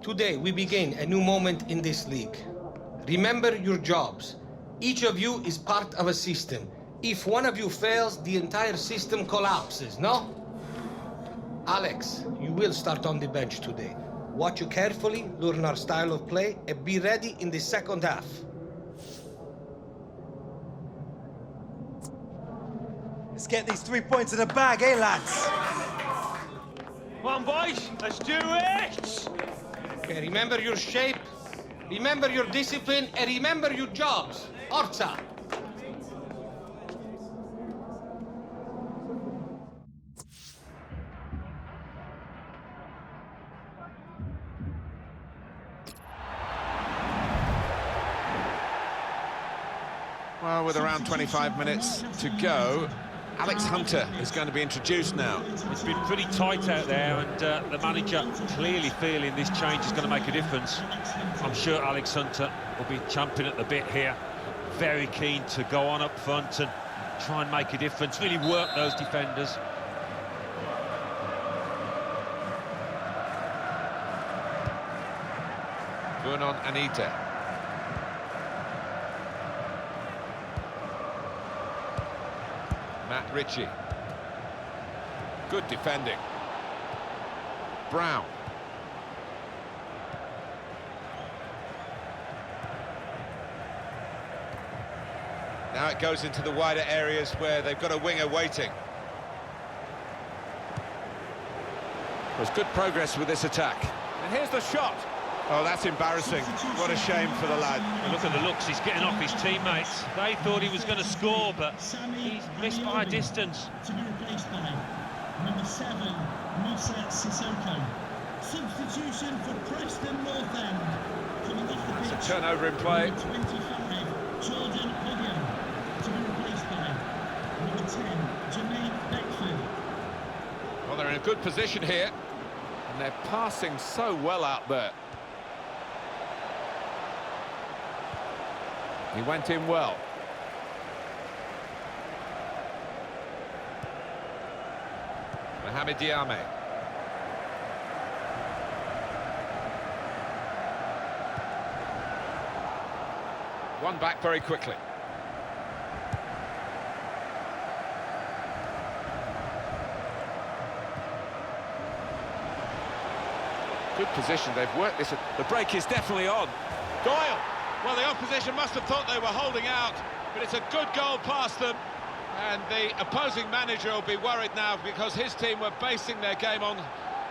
Today we begin a new moment in this league. Remember your jobs. Each of you is part of a system. If one of you fails, the entire system collapses, no? Alex, you will start on the bench today. Watch you carefully, learn our style of play, and be ready in the second half. Let's get these 3 points in the bag, eh, lads? Come on, boys, let's do it! Okay, remember your shape, remember your discipline, and remember your jobs. Orza! Well, with around 25 minutes to go, Alex Hunter is going to be introduced now. It's been pretty tight out there, and the manager clearly feeling this change is going to make a difference. I'm sure Alex Hunter will be champing at the bit here. Very keen to go on up front and try and make a difference, really work those defenders. Vernon Anita. Matt Ritchie. Good defending. Brown. Now it goes into the wider areas where they've got a winger waiting. There's good progress with this attack. And here's the shot. Oh, that's embarrassing. What a shame for the lad. And look at the looks, he's getting off his teammates. They thought he was going to score, but he's missed by a distance. To be replaced by number 7, Musa Sissoko. Substitution for Preston North End. Coming off the pitch. It's a turnover in play. 25, Jordan Hudson. To be replaced by number 10, Jermaine Beckford. Well, they're in a good position here. And they're passing so well out there. He went in well. Mohamed Diame. One back very quickly. Good position, they've worked this. The break is definitely on. Doyle! Well, the opposition must have thought they were holding out, but it's a good goal past them. And the opposing manager will be worried now because his team were basing their game on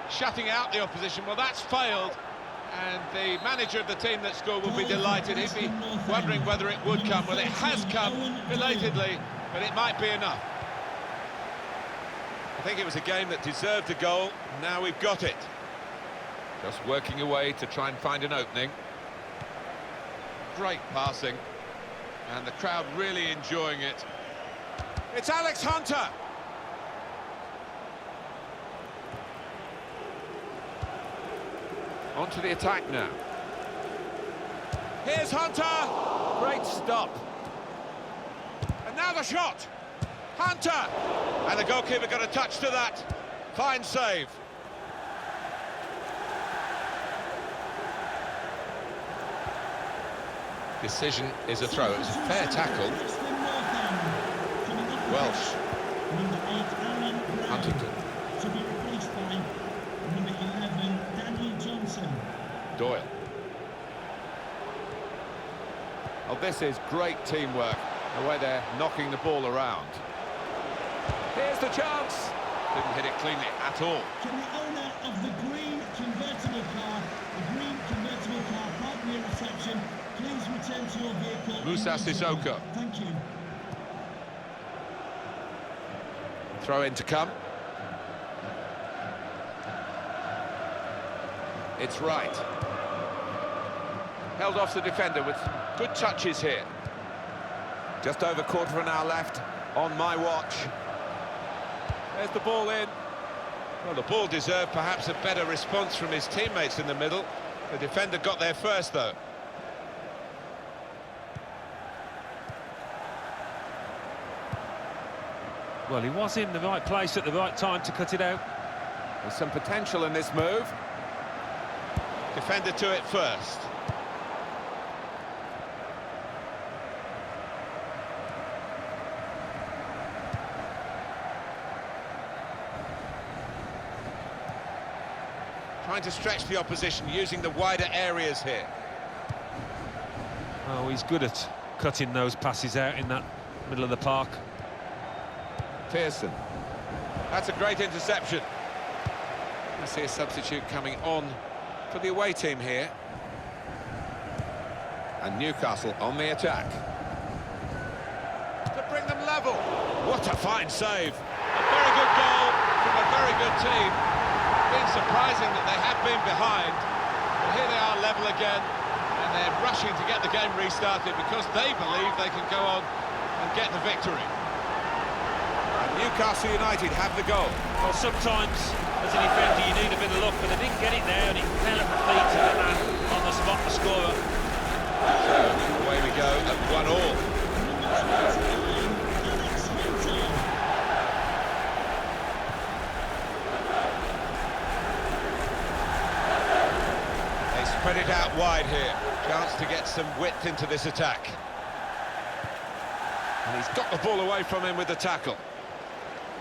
shutting out the opposition. Well, that's failed, and the manager of the team that scored will be delighted. He'd be wondering whether it would come. Well, it has come, belatedly, but it might be enough. I think it was a game that deserved a goal. Now we've got it. Just working away to try and find an opening. Great passing, and the crowd really enjoying it. It's Alex Hunter! On to the attack now. Here's Hunter! Great stop. And now the shot! Hunter! And the goalkeeper got a touch to that. Fine save. Decision is a throw. It's a fair tackle. Welsh. Huntington. To be replaced by number 11, Daniel Johnson. Doyle. Oh, this is great teamwork, the way they're knocking the ball around. Here's the chance. Didn't hit it cleanly at all. Can the owner of the green convertible car, park near reception, please return to your vehicle. Musa Sissoko. Thank you. Throw in to come. It's right. Held off the defender with good touches here. Just over quarter of an hour left on my watch. There's the ball in. Well, the ball deserved perhaps a better response from his teammates in the middle. The defender got there first, though. Well, he was in the right place at the right time to cut it out. There's some potential in this move. Defender to it first. Trying to stretch the opposition, using the wider areas here. Oh, he's good at cutting those passes out in that middle of the park. Pearson. That's a great interception. I see a substitute coming on for the away team here. And Newcastle on the attack. To bring them level. What a fine save. A very good goal from a very good team. Been surprising that they have been behind. But here they are level again. And they're rushing to get the game restarted because they believe they can go on and get the victory. And Newcastle United have the goal. Well, sometimes, as a defender, you need a bit of luck, but they didn't get it there, and it fell at the feet of the man on the spot, the scorer. So, away we go at 1-all. Spread it out wide here. Chance to get some width into this attack. And he's got the ball away from him with the tackle.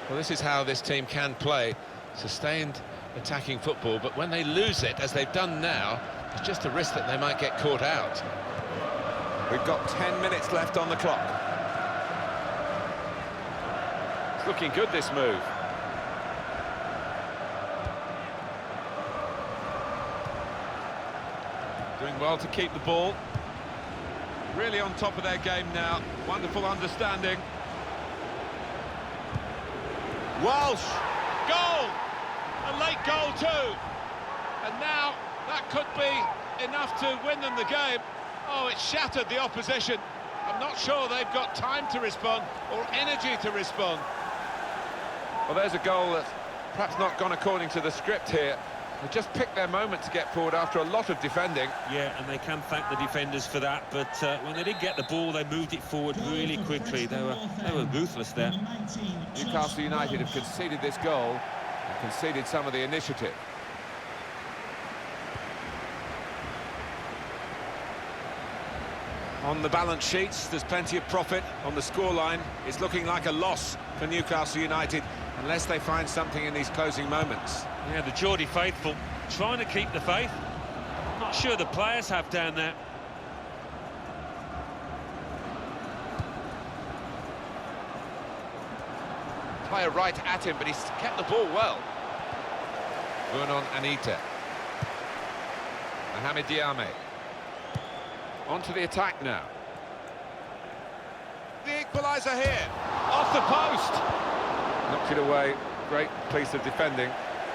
Well, this is how this team can play. Sustained attacking football, but when they lose it, as they've done now, there's just a risk that they might get caught out. We've got 10 minutes left on the clock. It's looking good, this move. Doing well to keep the ball. Really on top of their game now. Wonderful understanding. Walsh! Goal! A late goal too. And now that could be enough to win them the game. Oh, it shattered the opposition. I'm not sure they've got time to respond or energy to respond. Well, there's a goal that's perhaps not gone according to the script here. They just picked their moment to get forward after a lot of defending. Yeah, and they can thank the defenders for that, but when they did get the ball, they moved it forward really quickly. They were ruthless there. Newcastle United have conceded this goal and conceded some of the initiative. On the balance sheets, there's plenty of profit. On the scoreline, it's looking like a loss for Newcastle United unless they find something in these closing moments. Yeah, the Geordie faithful trying to keep the faith. Not sure the players have down there. Player right at him, but he's kept the ball well. Vernon Anita. Mohamed Diame. On to the attack now. The equaliser here. Off the post. Knocked it away. Great piece of defending.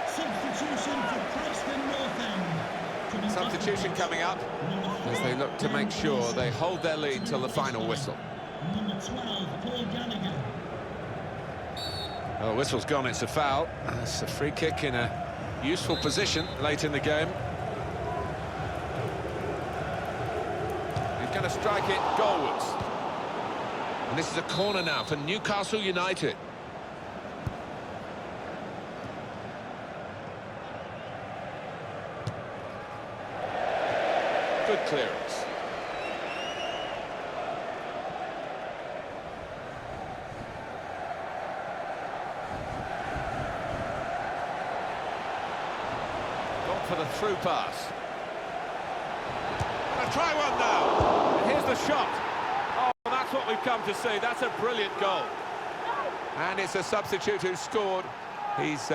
Substitution for Preston North End. Substitution coming up as they look to make sure they hold their lead till the final whistle. Number 12, Paul Gallagher. Well, the whistle's gone, it's a foul. It's a free kick in a useful position late in the game. He's going to strike it goalwards. And this is a corner now for Newcastle United. Good clearance. Gone for the through pass. Gonna try one now. And here's the shot. Oh, that's what we've come to see. That's a brilliant goal. And it's a substitute who scored. He's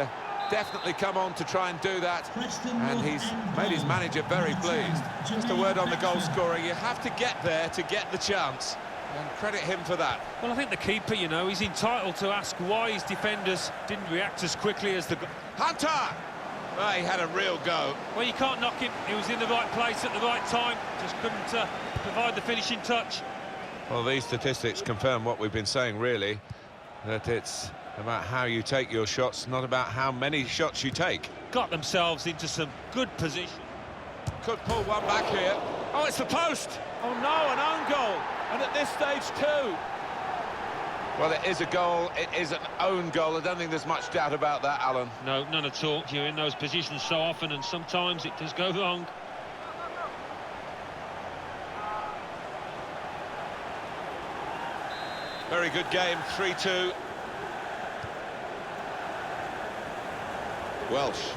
definitely come on to try and do that, and he's made his manager very pleased. Just a word on the goal scorer, you have to get there to get the chance, and credit him for that. Well, I think the keeper, you know, he's entitled to ask why his defenders didn't react as quickly as the... Hunter! Well, he had a real go. Well, you can't knock him. He was in the right place at the right time, just couldn't provide the finishing touch. Well, these statistics confirm what we've been saying, really, that it's about how you take your shots, not about how many shots you take. Got themselves into some good position. Could pull one back here. Oh, it's the post! Oh no, an own goal! And at this stage too. Well, it is a goal, it is an own goal. I don't think there's much doubt about that, Alan. No, none at all. You're in those positions so often, and sometimes it does go wrong. very good game, 3-2. Welsh.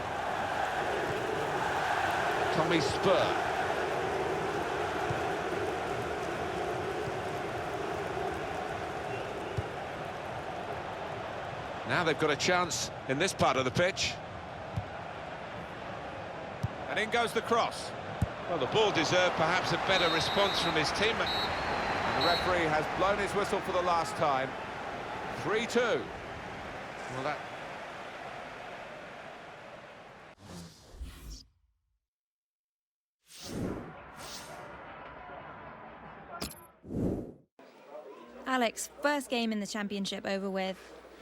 Tommy Spur. Now they've got a chance in this part of the pitch. And in goes the cross. Well, the ball deserved perhaps a better response from his teammate. And the referee has blown his whistle for the last time. 3-2. Well, that... Alex, first game in the Championship over with.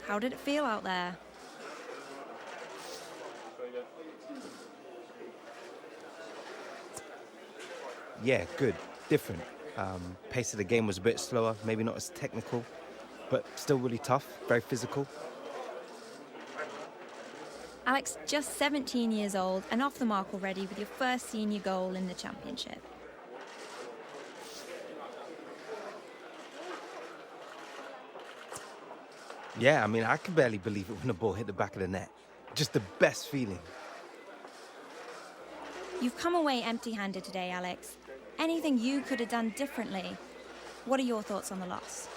How did it feel out there? Yeah, good. Different. Pace of the game was a bit slower, maybe not as technical, but still really tough, very physical. Alex, just 17 years old and off the mark already with your first senior goal in the Championship. Yeah, I mean, I can barely believe it when the ball hit the back of the net. Just the best feeling. You've come away empty-handed today, Alex. Anything you could have done differently? What are your thoughts on the loss?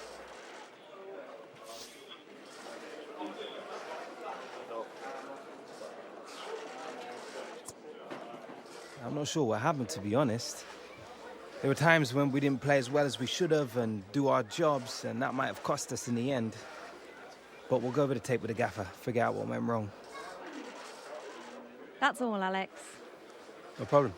I'm not sure what happened, to be honest. There were times when we didn't play as well as we should have and do our jobs, and that might have cost us in the end. But we'll go over the tape with the gaffer, figure out what went wrong. That's all, Alex. No problem.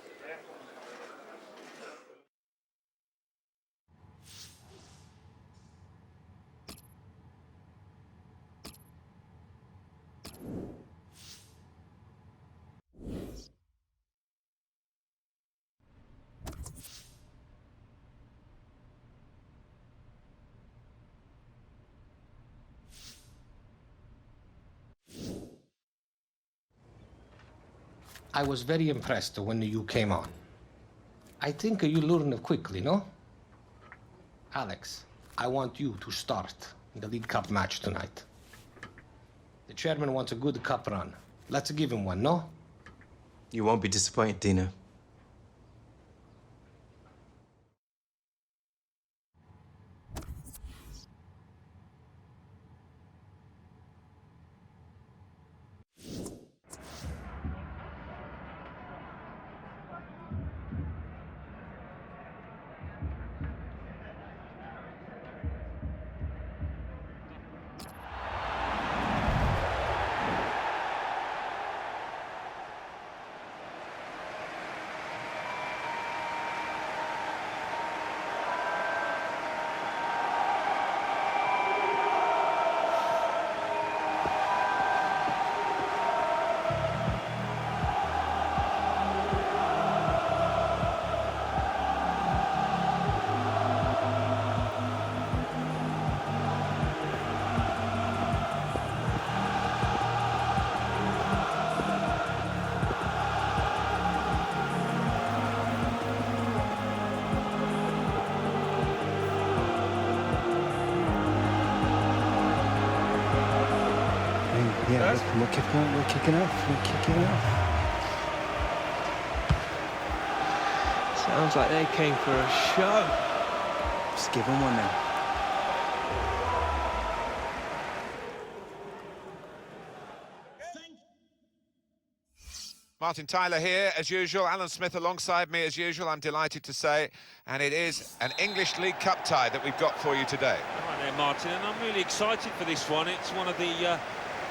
I was very impressed when you came on. I think you learned quickly, no? Alex, I want you to start the League Cup match tonight. The chairman wants a good cup run. Let's give him one, no? You won't be disappointed, Dino. Yeah, we're kicking off. Sounds like they came for a show. Just give them one now. Martin Tyler here, as usual. Alan Smith alongside me, as usual, I'm delighted to say. And it is an English League Cup tie that we've got for you today. Right there, Martin, and I'm really excited for this one. It's one of the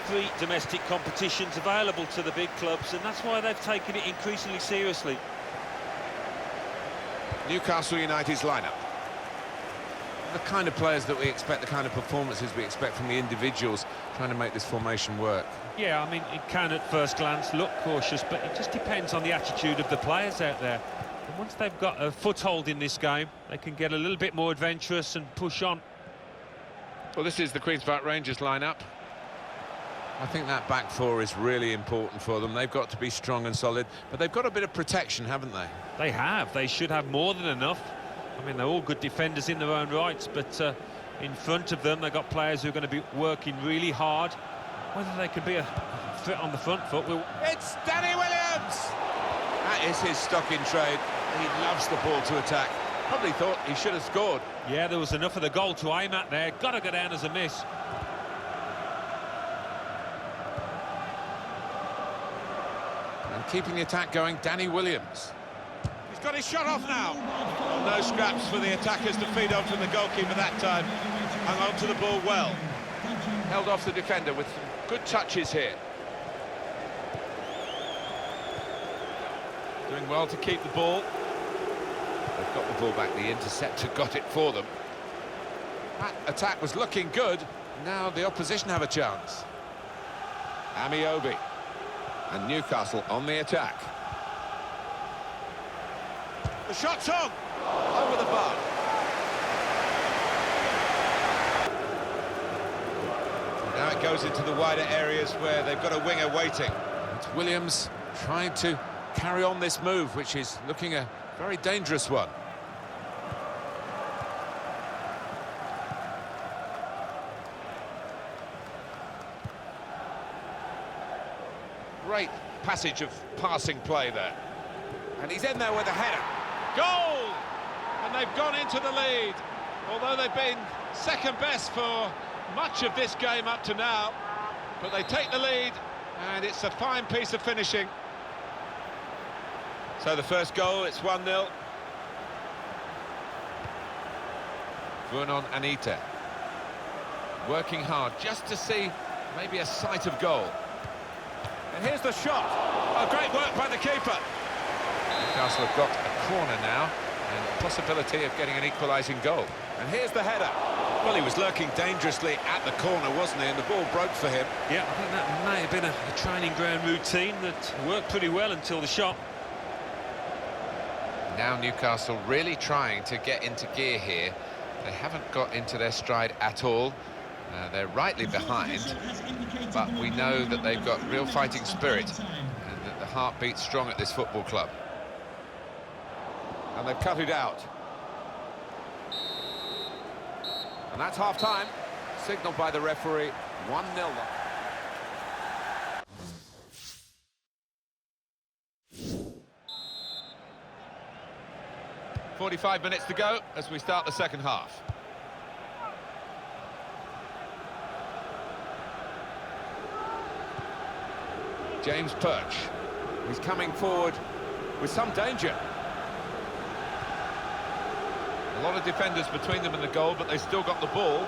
3 domestic competitions available to the big clubs, and that's why they've taken it increasingly seriously. Newcastle United's lineup. The kind of players that we expect, the kind of performances we expect from the individuals trying to make this formation work. Yeah, I mean, it can at first glance look cautious, but it just depends on the attitude of the players out there. And once they've got a foothold in this game, they can get a little bit more adventurous and push on. Well, this is the Queen's Park Rangers lineup. I think that back four is really important for them. They've got to be strong and solid, but they've got a bit of protection, haven't they? They have. They should have more than enough. I mean, they're all good defenders in their own rights, but in front of them. They've got players who are going to be working really hard. Whether they can be a fit on the front foot, It's Danny Williams! That is his stock in trade. He loves the ball to attack. Probably thought he should have scored. Yeah, there was enough of the goal to aim at there. Got to go down as a miss. And keeping the attack going, Danny Williams. He's got his shot off now. Well, no scraps for the attackers to feed on from the goalkeeper that time. Hung on to the ball well. Held off the defender with some good touches here. Doing well to keep the ball. They've got the ball back, the interceptor got it for them. That attack was looking good. Now the opposition have a chance. Amiobi. And Newcastle on the attack. The shot's on! Over the bar. Now it goes into the wider areas where they've got a winger waiting. It's Williams trying to carry on this move, which is looking a very dangerous one. Great passage of passing play there. And he's in there with a header. Goal! And they've gone into the lead. Although they've been second best for much of this game up to now. But they take the lead, and it's a fine piece of finishing. So the first goal, it's 1-0. Vernon Anita. Working hard just to see maybe a sight of goal. And here's the shot. Oh, great work by the keeper. Newcastle have got a corner now and a possibility of getting an equalising goal. And here's the header. Well, he was lurking dangerously at the corner, wasn't he? And the ball broke for him. Yeah, I think that may have been a training ground routine that worked pretty well until the shot. Now Newcastle really trying to get into gear here. They haven't got into their stride at all. They're rightly behind, but we know that they've got real fighting spirit and that the heart beats strong at this football club. And they've cut it out. And that's half-time, signalled by the referee, 1-0. 45 minutes to go as we start the second half. James Perch. He's coming forward with some danger. A lot of defenders between them and the goal, but they've still got the ball.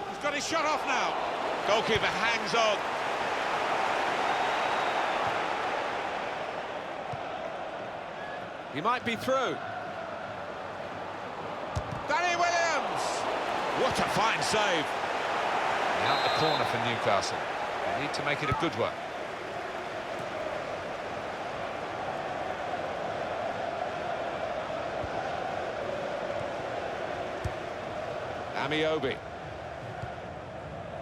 He's got his shot off now. Goalkeeper hangs on. He might be through. Danny Williams! What a fine save. Out the corner for Newcastle. They need to make it a good one. Amiobi.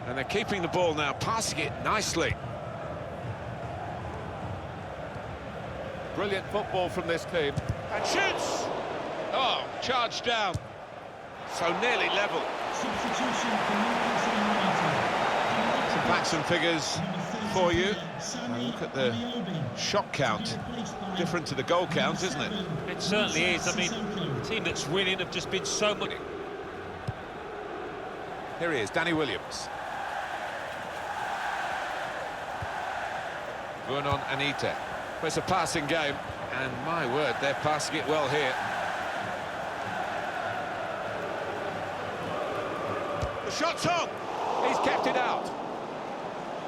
And they're keeping the ball now, passing it nicely. Brilliant football from this team. And shoots! Oh, charged down. So nearly level. Substitution for Newcastle United. Some facts and figures for you. Look at the shot count. Different to the goal count, isn't it? It certainly is. I mean, the team that's winning have just been so much... Here he is, Danny Williams. Vernon Anita. Well, it's a passing game, and my word, they're passing it well here. The shot's on. He's kept it out.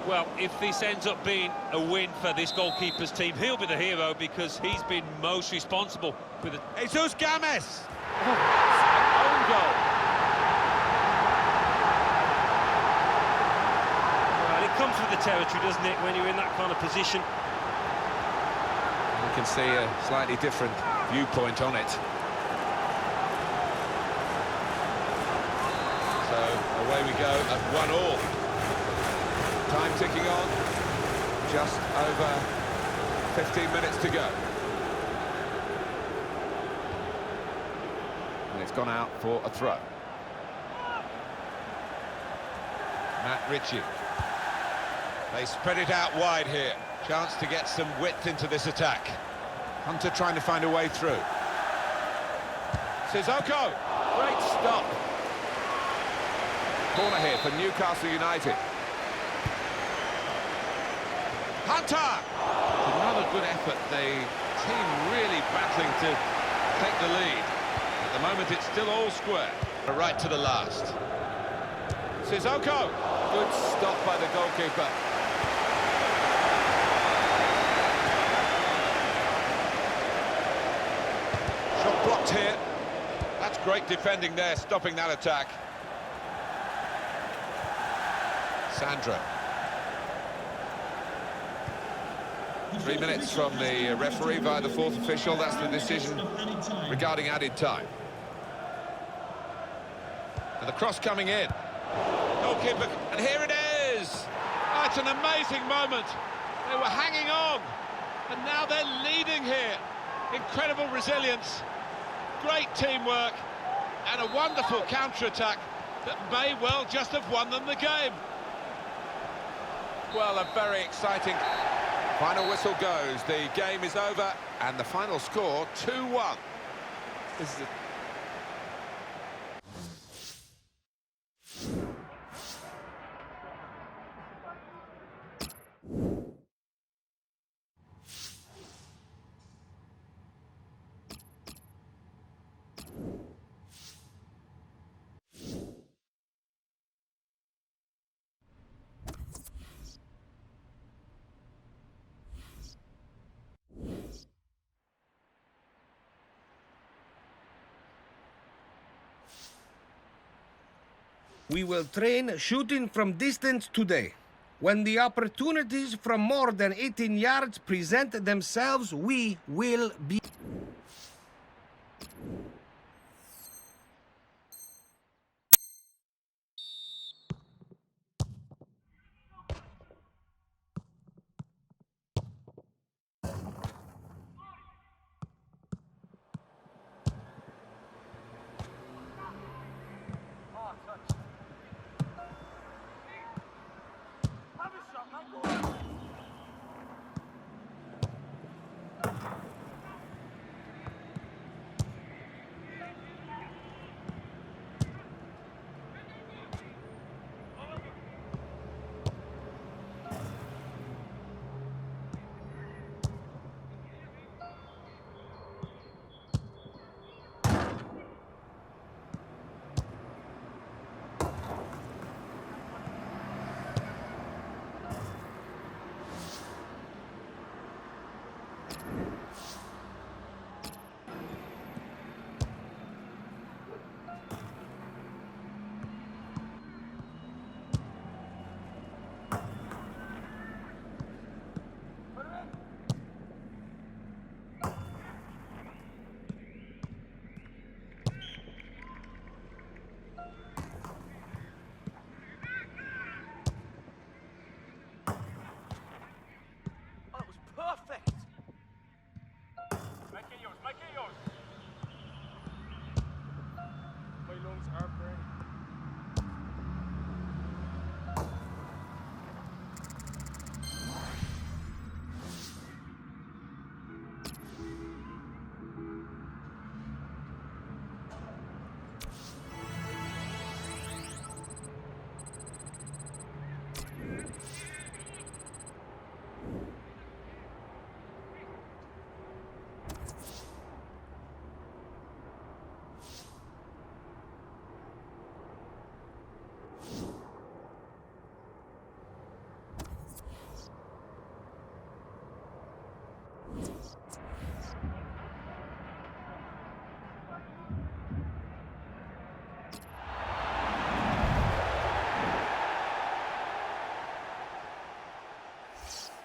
Well, if this ends up being a win for this goalkeeper's team, he'll be the hero because he's been most responsible with it. Jesus Games. Own goal. Well, it comes with the territory, doesn't it, when you're in that kind of position? You can see a slightly different viewpoint on it. So away we go at 1-1. Time ticking on. Just over 15 minutes to go. And it's gone out for a throw. Matt Ritchie. They spread it out wide here. Chance to get some width into this attack. Hunter trying to find a way through. Sissoko. Great stop. Corner here for Newcastle United. Hunter! Another good effort. The team really battling to take the lead. At the moment, it's still all square. Right to the last. Sissoko. Good stop by the goalkeeper. Shot blocked here. That's great defending there, stopping that attack. Sandro. 3 minutes from the referee via the fourth official. That's the decision regarding added time. And the cross coming in. Goalkeeper, and here it is! Oh, it's an amazing moment. They were hanging on, and now they're leading here. Incredible resilience, great teamwork, and a wonderful counter-attack that may well just have won them the game. Well, a very exciting final whistle goes. The game is over, and the final score, 2-1. This is We will train shooting from distance today. When the opportunities from more than 18 yards present themselves, we will be...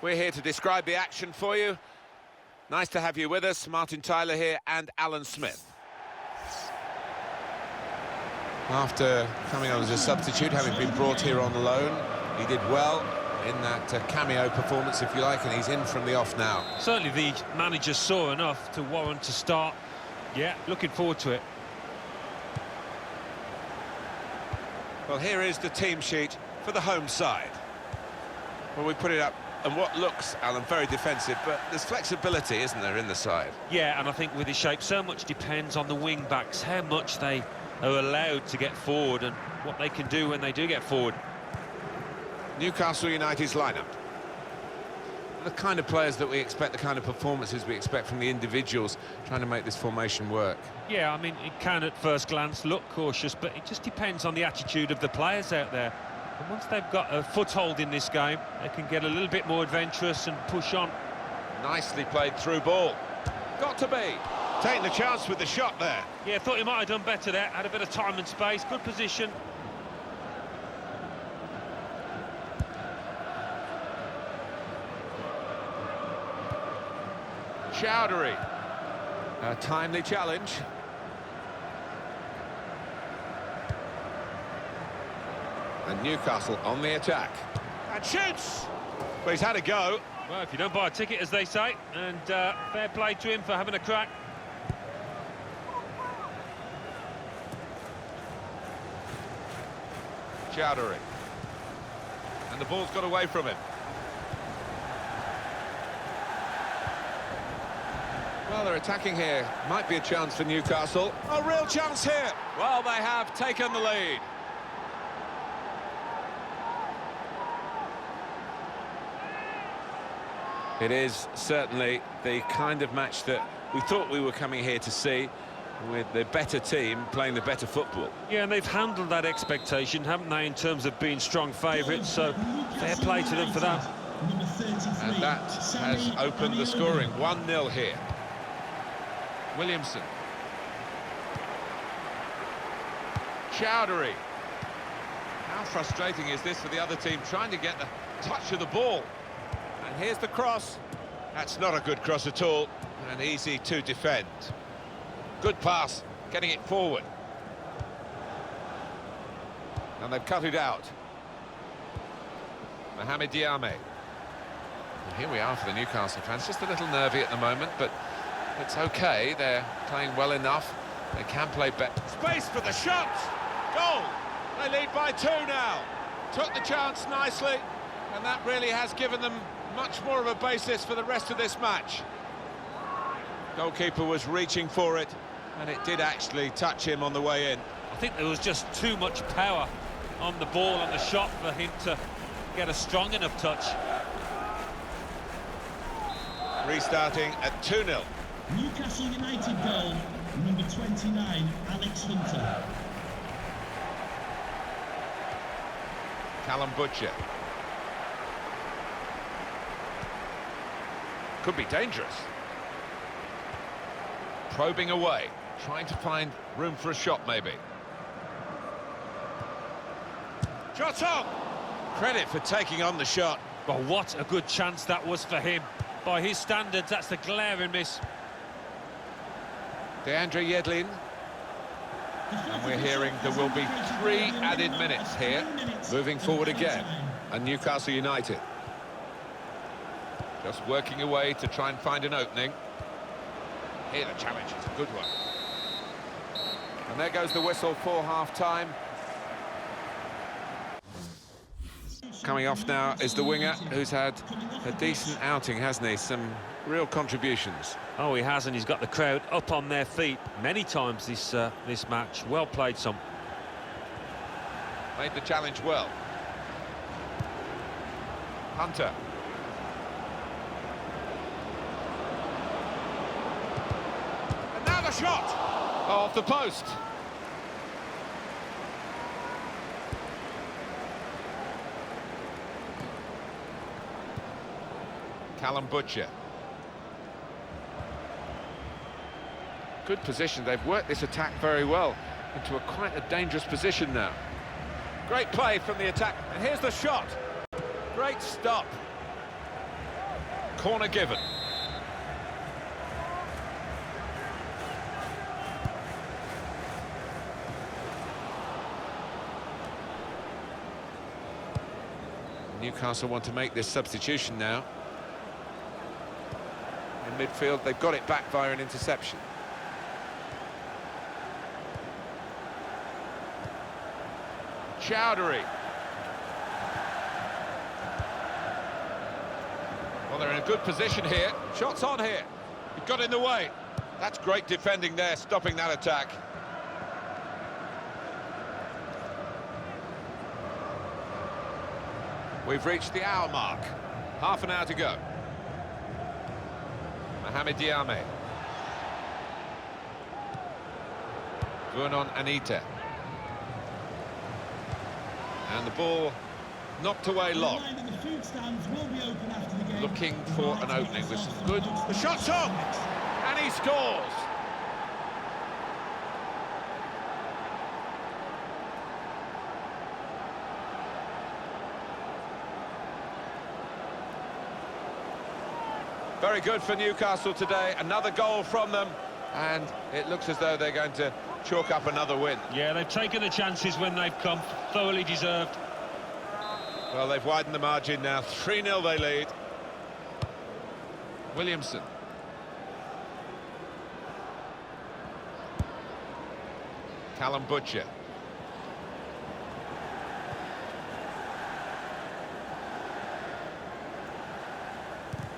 We're here to describe the action for you. Nice to have you with us. Martin Tyler here and Alan Smith. After coming on as a substitute, having been brought here on loan, he did well in that cameo performance, if you like, and he's in from the off now. Certainly the manager saw enough to warrant a start. Yeah, looking forward to it. Well, here is the team sheet. for the home side. Well, we put it up, and what looks, Alan, very defensive, but there's flexibility, isn't there, in the side? Yeah, and I think with his shape, so much depends on the wing-backs, how much they are allowed to get forward and what they can do when they do get forward. Newcastle United's lineup. The kind of players that we expect, the kind of performances we expect from the individuals trying to make this formation work. Yeah, I mean, it can at first glance look cautious, but it just depends on the attitude of the players out there. And once they've got a foothold in this game, they can get a little bit more adventurous and push on. Nicely played through ball. Got to be. Taking the chance with the shot there. Yeah, thought he might have done better there, had a bit of time and space, good position. Chowdhury. A timely challenge. And Newcastle on the attack. And shoots! Well, he's had a go. Well, if you don't buy a ticket, as they say, and fair play to him for having a crack. Chowdhury. And the ball's got away from him. Well, they're attacking here. Might be a chance for Newcastle. A real chance here. Well, they have taken the lead. It is certainly the kind of match that we thought we were coming here to see, with the better team playing the better football. Yeah, and they've handled that expectation, haven't they, in terms of being strong favourites, so fair play to them for that. And that has opened the scoring. 1-0 here. Williamson. Chowdhury. How frustrating is this for the other team, trying to get the touch of the ball? And here's the cross. That's not a good cross at all, and easy to defend. Good pass, getting it forward. And they've cut it out. Mohamed Diame. And here we are for the Newcastle fans. Just a little nervy at the moment, but it's okay. They're playing well enough. They can play better. Space for the shot. Goal. They lead by 2 now. Took the chance nicely, and that really has given them much more of a basis for the rest of this match. Goalkeeper was reaching for it, and it did actually touch him on the way in. I think there was just too much power on the ball, on the shot, for him to get a strong enough touch. Restarting at 2-0. Newcastle United goal, number 29, Alex Hunter. Callum Butcher. Could be dangerous. Probing away, trying to find room for a shot, maybe. Shot on! Credit for taking on the shot. Well, what a good chance that was for him. By his standards, that's the glaring miss. Deandre Yedlin. And we're hearing there will be 3 added minutes here. Moving forward again. And Newcastle United. Just working away to try and find an opening. Here the challenge is a good one. And there goes the whistle for half-time. Coming off now is the winger, who's had a decent outing, hasn't he? Some real contributions. Oh, he has, and he's got the crowd up on their feet many times this match. Well played, son. Made the challenge well. Hunter. And now the shot! Off the post. Callum Butcher. Good position. They've worked this attack very well into quite a dangerous position now. Great play from the attack. And here's the shot. Great stop. Corner given. Newcastle want to make this substitution now. In midfield, they've got it back via an interception. Chowdhury. Well, they're in a good position here. Shots on here. He got in the way. That's great defending there, stopping that attack. We've reached the hour mark. Half an hour to go. Mohamed Diame. Vernon Anita. And the ball knocked away long. Looking for an opening with some good... The shot's on! And he scores! Very good for Newcastle today. Another goal from them. And it looks as though they're going to chalk up another win. Yeah, they've taken the chances when they've come. Thoroughly deserved. Well, they've widened the margin now. 3-0 they lead. Williamson. Callum Butcher.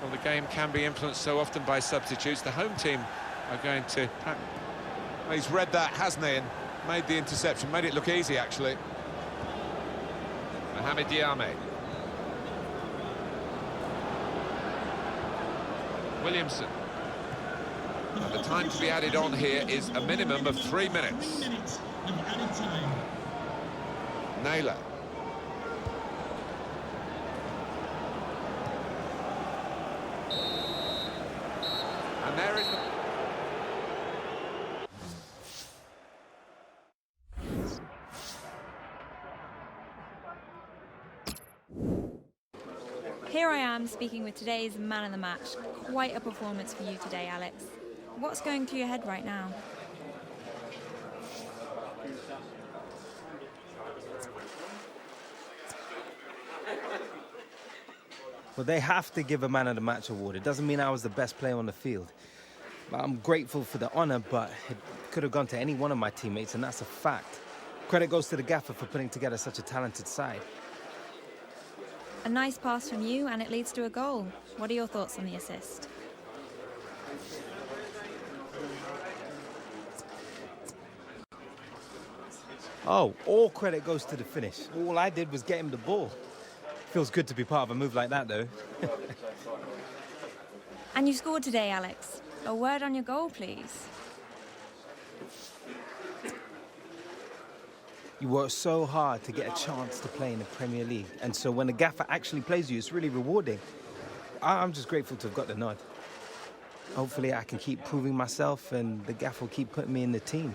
Well, the game can be influenced so often by substitutes. The home team are going to... Well, he's read that, hasn't he, and made the interception. Made it look easy, actually. Mohamed Diame. Williamson. And the time to be added on here is a minimum of 3 minutes. 3 minutes of added time. Naylor. And there is the... Here I am speaking with today's man of the match. Quite a performance for you today, Alex. What's going through your head right now? Well, they have to give a man of the match award. It doesn't mean I was the best player on the field. I'm grateful for the honour, but it could have gone to any one of my teammates, and that's a fact. Credit goes to the gaffer for putting together such a talented side. A nice pass from you, and it leads to a goal. What are your thoughts on the assist? Oh, all credit goes to the finish. All I did was get him the ball. Feels good to be part of a move like that, though. And you scored today, Alex. A word on your goal, please. You work so hard to get a chance to play in the Premier League, and so when the gaffer actually plays you, it's really rewarding. I'm just grateful to have got the nod. Hopefully I can keep proving myself, and the gaffer will keep putting me in the team.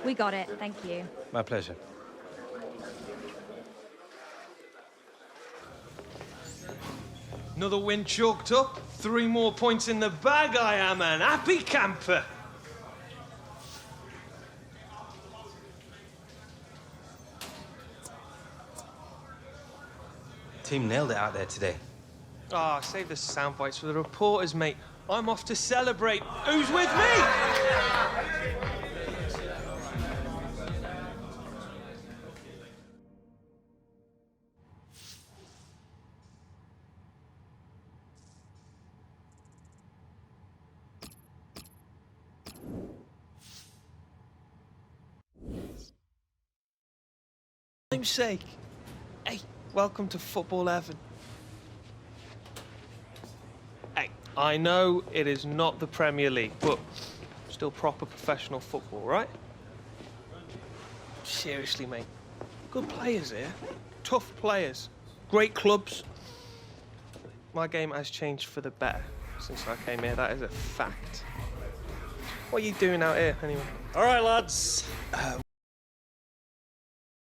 We got it, thank you. My pleasure. Another win chalked up. 3 more points in the bag. I am an happy camper. Team nailed it out there today. Ah, save the sound bites for the reporters, mate. I'm off to celebrate. Who's with me? Namesake. Hey, welcome to Football Heaven. Hey, I know it is not the Premier League, but still proper professional football, right? Seriously, mate. Good players here. Tough players. Great clubs. My game has changed for the better since I came here. That is a fact. What are you doing out here, anyway? All right, lads.